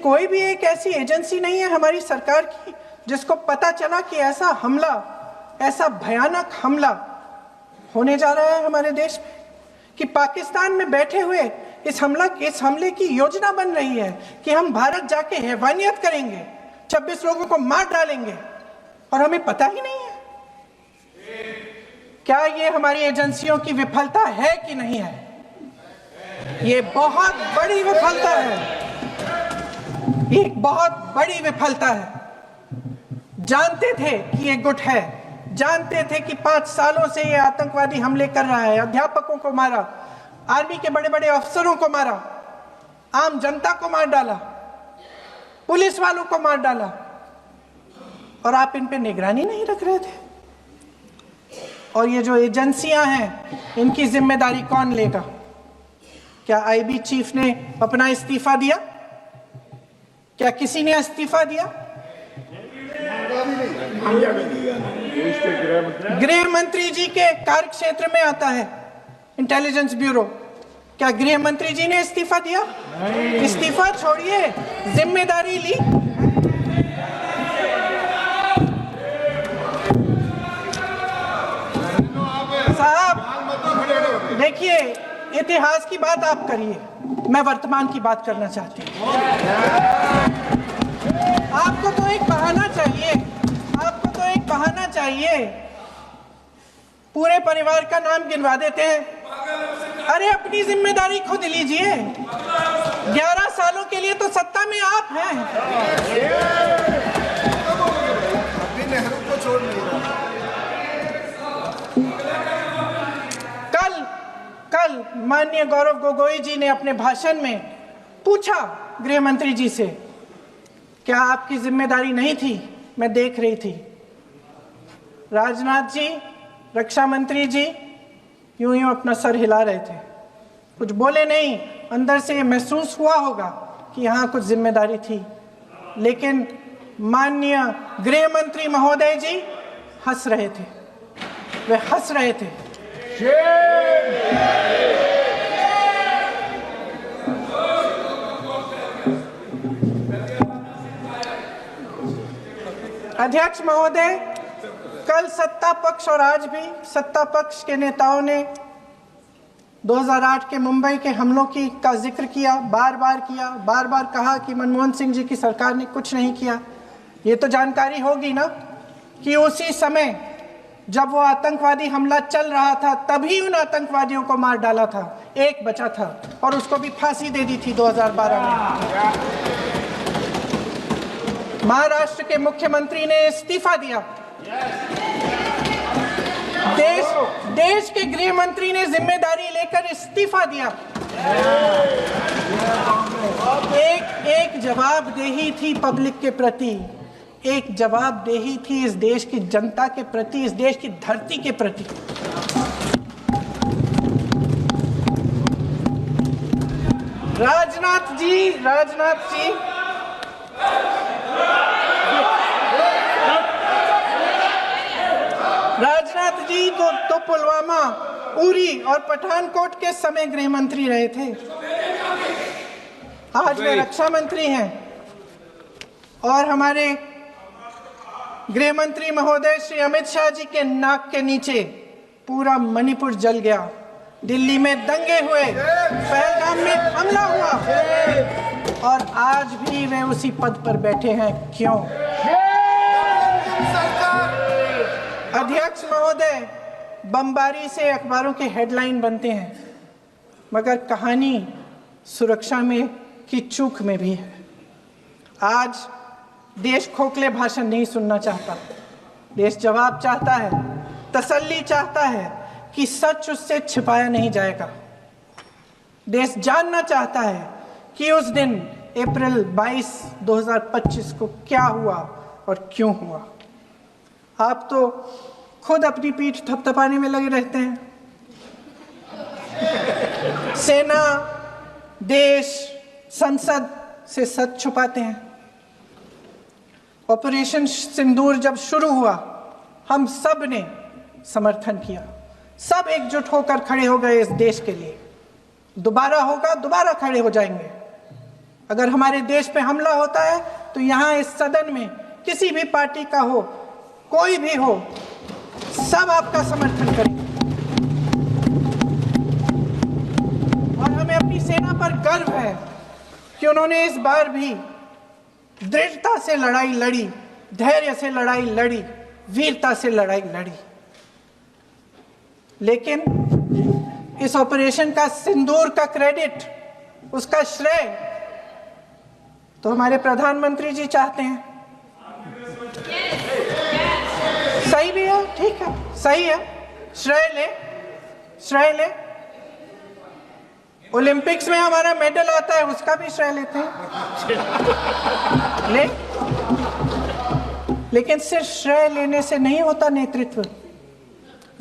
कोई भी एक ऐसी एजेंसी नहीं है हमारी सरकार की जिसको पता चला कि ऐसा हमला, ऐसा भयानक हमला होने जा रहा है हमारे देश में, कि पाकिस्तान में बैठे हुए इस हमले की योजना बन रही है कि हम भारत जाके हैवानियत करेंगे, 26 लोगों को मार डालेंगे और हमें पता ही नहीं है। क्या ये हमारी एजेंसियों की विफलता है कि नहीं है? ये बहुत बड़ी विफलता है, एक बहुत बड़ी विफलता है। जानते थे कि ये गुट है, जानते थे कि 5 सालों से ये आतंकवादी हमले कर रहा है, अध्यापकों को मारा, आर्मी के बड़े बड़े अफसरों को मारा, आम जनता को मार डाला, पुलिस वालों को मार डाला, और आप इन पे निगरानी नहीं रख रहे थे। और ये जो एजेंसियां हैं, इनकी जिम्मेदारी कौन लेगा? क्या आईबी चीफ ने अपना इस्तीफा दिया? क्या किसी ने इस्तीफा दिया? गृह मंत्री जी के कार्य क्षेत्र में आता है इंटेलिजेंस ब्यूरो। क्या गृह मंत्री जी ने इस्तीफा दिया? इस्तीफा छोड़िए, जिम्मेदारी ली। साहब देखिए, इतिहास की बात आप करिए, मैं वर्तमान की बात करना चाहती हूँ। आपको तो एक बहाना चाहिए, आपको तो एक बहाना चाहिए। पूरे परिवार का नाम गिनवा देते हैं। अरे अपनी जिम्मेदारी खुद लीजिए। 11 सालों के लिए तो सत्ता में आप हैं। नेहरू को छोड़ नहीं रहा। कल माननीय गौरव गोगोई जी ने अपने भाषण में पूछा गृह मंत्री जी से, क्या आपकी जिम्मेदारी नहीं थी? मैं देख रही थी। राजनाथ जी, रक्षा मंत्री जी यूं यूं अपना सर हिला रहे थे, कुछ बोले नहीं। अंदर से ये महसूस हुआ होगा कि यहाँ कुछ जिम्मेदारी थी, लेकिन माननीय गृह मंत्री महोदय जी हंस रहे थे, वे हंस रहे थे। अध्यक्ष महोदय, कल सत्ता पक्ष और आज भी सत्ता पक्ष के नेताओं ने 2008 के मुंबई के हमलों का जिक्र किया, बार बार कहा कि मनमोहन सिंह जी की सरकार ने कुछ नहीं किया। ये तो जानकारी होगी ना कि उसी समय जब वो आतंकवादी हमला चल रहा था, तभी उन आतंकवादियों को मार डाला था, एक बचा था और उसको भी फांसी दे दी थी 2012 में। महाराष्ट्र के मुख्यमंत्री ने इस्तीफा दिया। देश के गृह मंत्री ने जिम्मेदारी लेकर इस्तीफा दिया। एक जवाबदेही थी पब्लिक के प्रति, एक जवाबदेही थी इस देश की जनता के प्रति, इस देश की धरती के प्रति। राजनाथ जी तो पुलवामा, उरी और पठानकोट के समय गृह मंत्री रहे थे। आज वे रक्षा मंत्री हैं और हमारे गृह मंत्री महोदय श्री अमित शाह जी के नाक के नीचे पूरा मणिपुर जल गया, दिल्ली में दंगे हुए, पहलगाम में हमला हुआ और आज भी वे उसी पद पर बैठे हैं। क्यों? अध्यक्ष महोदय, बमबारी से अखबारों के हेडलाइन बनते हैं, मगर कहानी सुरक्षा में की चूक में भी है। आज देश खोखले भाषण नहीं सुनना चाहता, देश जवाब चाहता है, तसल्ली चाहता है कि सच उससे छिपाया नहीं जाएगा। देश जानना चाहता है कि उस दिन अप्रैल 22, 2025 को क्या हुआ और क्यों हुआ। आप तो खुद अपनी पीठ थपथपाने में लगे रहते हैं। सेना, देश, संसद से सच छुपाते हैं। ऑपरेशन सिंदूर जब शुरू हुआ, हम सब ने समर्थन किया, सब एकजुट होकर खड़े हो गए इस देश के लिए। दोबारा होगा, दोबारा खड़े हो जाएंगे। अगर हमारे देश पे हमला होता है तो यहाँ इस सदन में किसी भी पार्टी का हो, कोई भी हो, सब आपका समर्थन करेंगे। और हमें अपनी सेना पर गर्व है कि उन्होंने इस बार भी दृढ़ता से लड़ाई लड़ी, धैर्य से लड़ाई लड़ी, वीरता से लड़ाई लड़ी। लेकिन इस ऑपरेशन का सिंदूर का क्रेडिट, उसका श्रेय तो हमारे प्रधानमंत्री जी चाहते हैं। सही भी है, ठीक है, सही है, श्रेय ले। ओलंपिक्स में हमारा मेडल आता है, उसका भी श्रेय लेते हैं, लेकिन सिर्फ श्रेय लेने से नहीं होता नेतृत्व,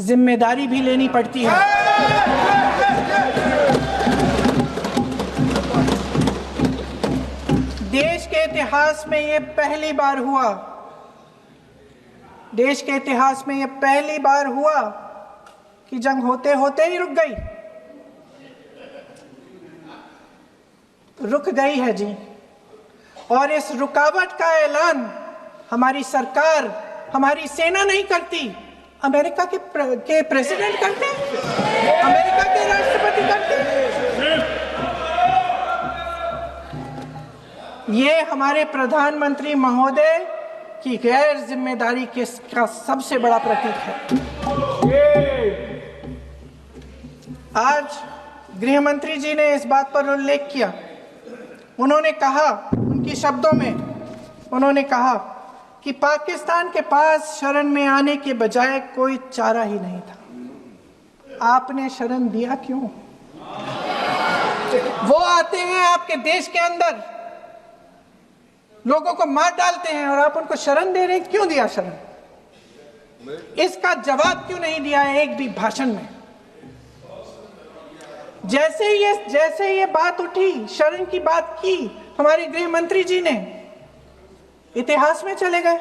जिम्मेदारी भी लेनी पड़ती है। देश के इतिहास में ये पहली बार हुआ, देश के इतिहास में ये पहली बार हुआ कि जंग होते होते ही रुक गई। रुक गई है जी, और इस रुकावट का ऐलान हमारी सरकार, हमारी सेना नहीं करती, अमेरिका के प्रेसिडेंट करते हैं, अमेरिका के राष्ट्रपति करते हैं। ये हमारे प्रधानमंत्री महोदय की गैर जिम्मेदारी का सबसे बड़ा प्रतीक है। आज गृह मंत्री जी ने इस बात पर उल्लेख किया। उन्होंने कहा, उनके शब्दों में उन्होंने कहा कि पाकिस्तान के पास शरण में आने के बजाय कोई चारा ही नहीं था। आपने शरण दिया क्यों? वो आते हैं आपके देश के अंदर, लोगों को मार डालते हैं, और आप उनको शरण दे रहे हैं। क्यों दिया शरण? इसका जवाब क्यों नहीं दिया एक भी भाषण में? जैसे ये बात उठी, शरण की बात की, हमारे गृह मंत्री जी ने इतिहास में चले गए।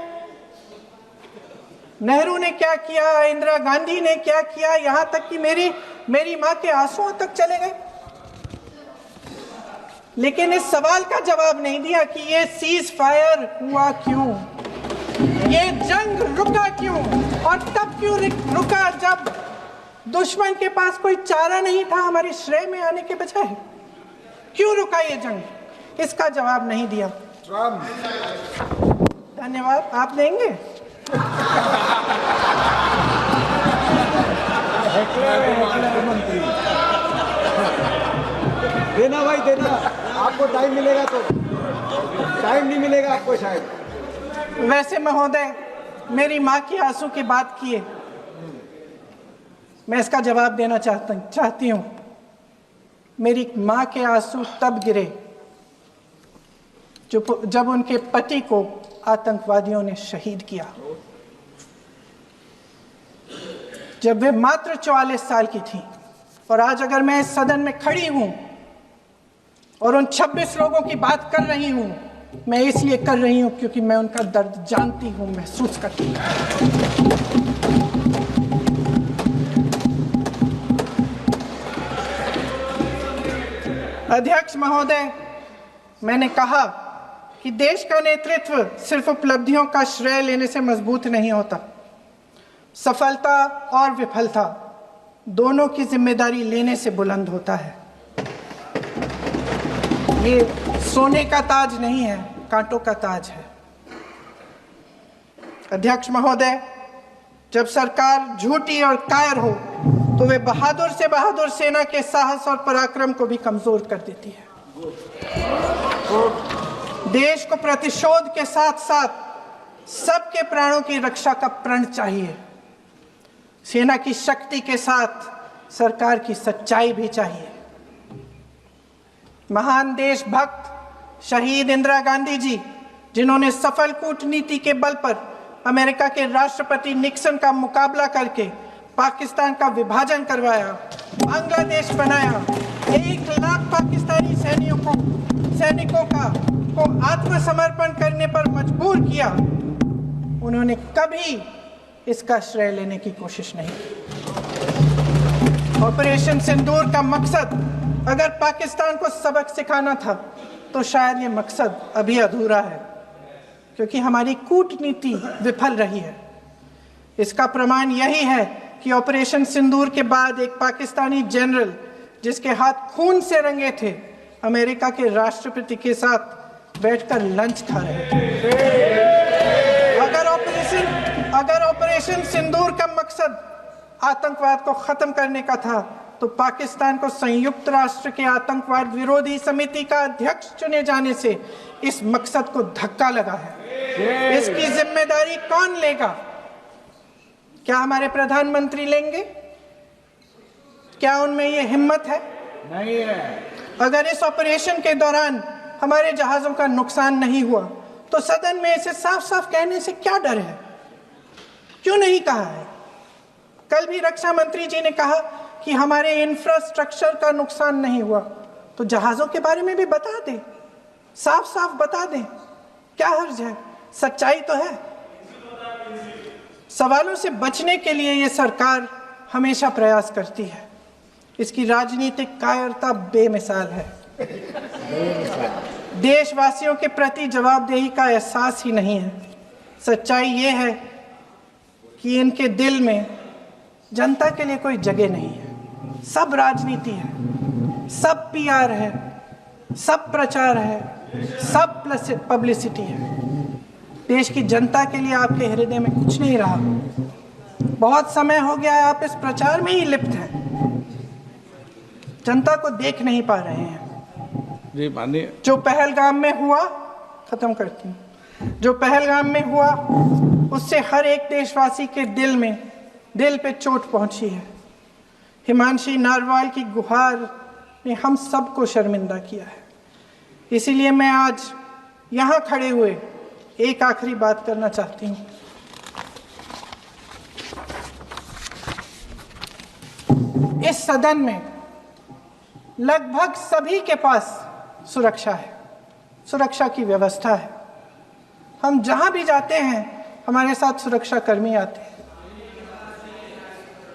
नेहरू ने क्या किया, इंदिरा गांधी ने क्या किया, यहां तक कि मेरी मां के आंसुओं तक चले गए। लेकिन इस सवाल का जवाब नहीं दिया कि ये सीज फायर हुआ क्यों, ये जंग रुका क्यों, और तब क्यों रुका जब दुश्मन के पास कोई चारा नहीं था हमारे श्रेय में आने के बजाय। क्यों रुका ये जंग? इसका जवाब नहीं दिया। धन्यवाद। आप देंगे? देना भाई, देना। आपको टाइम मिलेगा तो, टाइम नहीं मिलेगा आपको शायद। वैसे महोदय, मेरी माँ की आंसू की बात किए, मैं इसका जवाब देना चाहती हूँ। मेरी माँ के आंसू तब गिरे जब उनके पति को आतंकवादियों ने शहीद किया, जब वे मात्र 44 साल की थी। और आज अगर मैं इस सदन में खड़ी हूं और उन 26 लोगों की बात कर रही हूं, मैं इसलिए कर रही हूं क्योंकि मैं उनका दर्द जानती हूं, महसूस करती हूं। अध्यक्ष महोदय, मैंने कहा कि देश का नेतृत्व सिर्फ उपलब्धियों का श्रेय लेने से मजबूत नहीं होता। सफलता और विफलता दोनों की जिम्मेदारी लेने से बुलंद होता है। ये सोने का ताज नहीं है, कांटों का ताज है। अध्यक्ष महोदय, जब सरकार झूठी और कायर हो तो वे बहादुर से बहादुर सेना के साहस और पराक्रम को भी कमजोर कर देती है। देश को प्रतिशोध के साथ साथ सबके प्राणों की रक्षा का प्रण चाहिए। सेना की शक्ति के साथ सरकार की सच्चाई भी चाहिए। महान देशभक्त शहीद इंदिरा गांधी जी, जिन्होंने सफल कूटनीति के बल पर अमेरिका के राष्ट्रपति निक्सन का मुकाबला करके पाकिस्तान का विभाजन करवाया, बांग्लादेश बनाया, 1 लाख पाकिस्तानी सैनिकों को आत्मसमर्पण करने पर मजबूर किया, उन्होंने कभी इसका श्रेय लेने की कोशिश नहीं की। ऑपरेशन सिंदूर का मकसद अगर पाकिस्तान को सबक सिखाना था तो शायद ये मकसद अभी अधूरा है, क्योंकि हमारी कूटनीति विफल रही है। इसका प्रमाण यही है कि ऑपरेशन सिंदूर के बाद एक पाकिस्तानी जनरल जिसके हाथ खून से रंगे थे, अमेरिका के राष्ट्रपति के साथ बैठकर लंच खा रहे थे। अगर ऑपरेशन सिंदूर का मकसद आतंकवाद को खत्म करने का था, तो पाकिस्तान को संयुक्त राष्ट्र के आतंकवाद विरोधी समिति का अध्यक्ष चुने जाने से इस मकसद को धक्का लगा है। इसकी जिम्मेदारी कौन लेगा? क्या हमारे प्रधानमंत्री लेंगे? क्या उनमें ये हिम्मत है? नहीं है। अगर इस ऑपरेशन के दौरान हमारे जहाजों का नुकसान नहीं हुआ, तो सदन में इसे साफ साफ कहने से क्या डर है? क्यों नहीं कहा है? कल भी रक्षा मंत्री जी ने कहा कि हमारे इंफ्रास्ट्रक्चर का नुकसान नहीं हुआ, तो जहाजों के बारे में भी बता दें, साफ साफ बता दें, क्या हर्ज है? सच्चाई तो है। सवालों से बचने के लिए ये सरकार हमेशा प्रयास करती है। इसकी राजनीतिक कायरता बेमिसाल है। देशवासियों के प्रति जवाबदेही का एहसास ही नहीं है। सच्चाई ये है कि इनके दिल में जनता के लिए कोई जगह नहीं है। सब राजनीति है, सब पीआर है, सब प्रचार है, सब पब्लिसिटी है। देश की जनता के लिए आपके हृदय में कुछ नहीं रहा। बहुत समय हो गया है आप इस प्रचार में ही लिप्त हैं, जनता को देख नहीं पा रहे हैं। जी मानिए। जो पहलगाम में हुआ, खत्म करती हूँ, जो पहलगाम में हुआ उससे हर एक देशवासी के दिल पे चोट पहुंची है। हिमांशी नारवाल की गुहार ने हम सबको शर्मिंदा किया है। इसीलिए मैं आज यहाँ खड़े हुए एक आखिरी बात करना चाहती हूँ। इस सदन में लगभग सभी के पास सुरक्षा है, सुरक्षा की व्यवस्था है। हम जहां भी जाते हैं हमारे साथ सुरक्षा कर्मी आते हैं।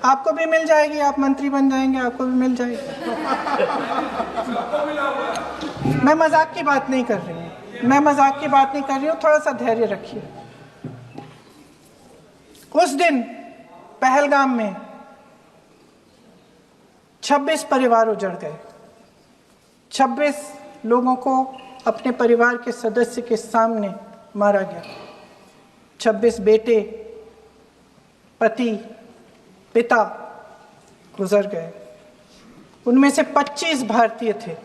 आपको भी मिल जाएगी, आप मंत्री बन जाएंगे, आपको भी मिल जाएगी। मैं मजाक की बात नहीं कर रही हूँ, थोड़ा सा धैर्य रखिए। उस दिन पहलगाम में 26 परिवार उजड़ गए। 26 लोगों को अपने परिवार के सदस्य के सामने मारा गया। 26 बेटे, पति, पिता गुजर गए। उनमें से 25 भारतीय थे।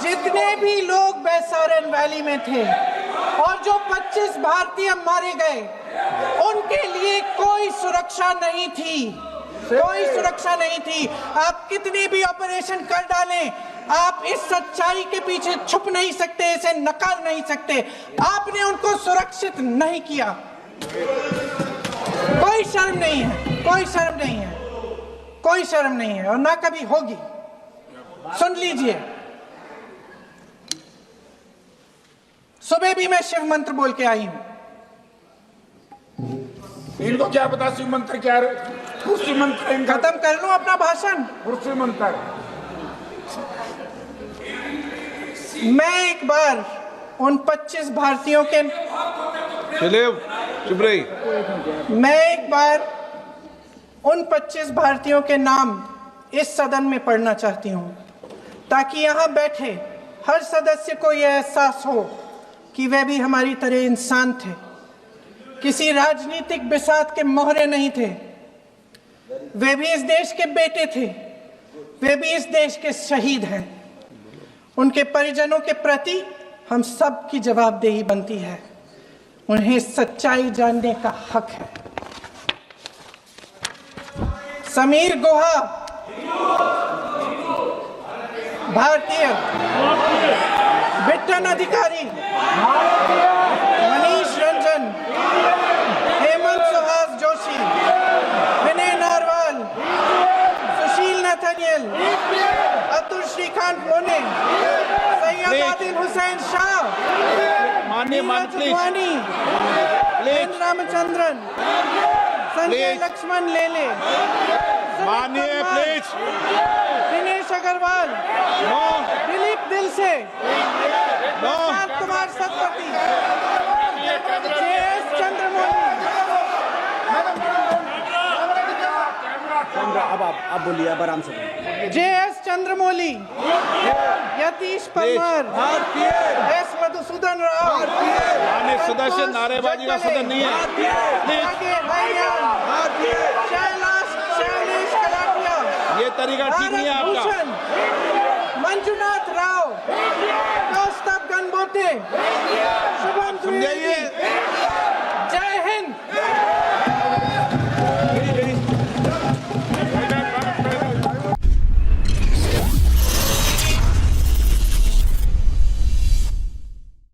जितने भी लोग बैसारन वैली में थे और जो 25 भारतीय मारे गए, उनके लिए कोई सुरक्षा नहीं थी, कोई सुरक्षा नहीं थी। आप कितनी भी ऑपरेशन कर डालें, आप इस सच्चाई के पीछे छुप नहीं सकते, इसे नकार नहीं सकते। आपने उनको सुरक्षित नहीं किया। कोई शर्म नहीं है, कोई शर्म नहीं है, कोई शर्म नहीं है, और ना कभी होगी। सुन लीजिए, सुबह भी मैं शिव मंत्र बोल के आई हूं। इनको क्या पता शिव मंत्र क्या है? कुर्सी मंत्र इनका। खत्म कर लूं अपना भाषण? कुर्सी मंत्र। मैं एक बार उन 25 भारतीयों के चुप रही। मैं एक बार उन 25 भारतीयों के नाम इस सदन में पढ़ना चाहती हूं, ताकि यहां बैठे हर सदस्य को यह एहसास हो कि वे भी हमारी तरह इंसान थे, किसी राजनीतिक बिसात के मोहरे नहीं थे। वे भी इस देश के बेटे थे, वे भी इस देश के शहीद हैं। उनके परिजनों के प्रति हम सब की जवाबदेही बनती है। उन्हें सच्चाई जानने का हक है। समीर गुहा भारतीय, बिट्टन अधिकारी, मनीष रंजन, हेमंत सुहास जोशी, विनय नारवाल अब्दुल श्रीकांत लोने, सैयद आदिल हुसैन शाह, माननीय नीरज मंत्री वानी, एन रामचंद्रन, संजय Please. लक्ष्मण लेले, माननीय please Dinesh Agarwal, no Dilip Dilse, no Prashant Kumar Satpathy, JS Chandramouli, अब बोलिए, अब आराम से बोलिए। JS चंद्रमौली, यतीश परमार, S मधुसूदन राव, माननीय सदस्य, नारेबाजी का सदन नहीं है। प्लीज आगे हरियाण, शैलेश कलाटिया, ये तरीका ठीक नहीं है भारत आपका। भूषण, मंजुनाथ राव, कौस्तभ गणबोटे, शुभम द्विवेदी। समझाइए। जय हिंद।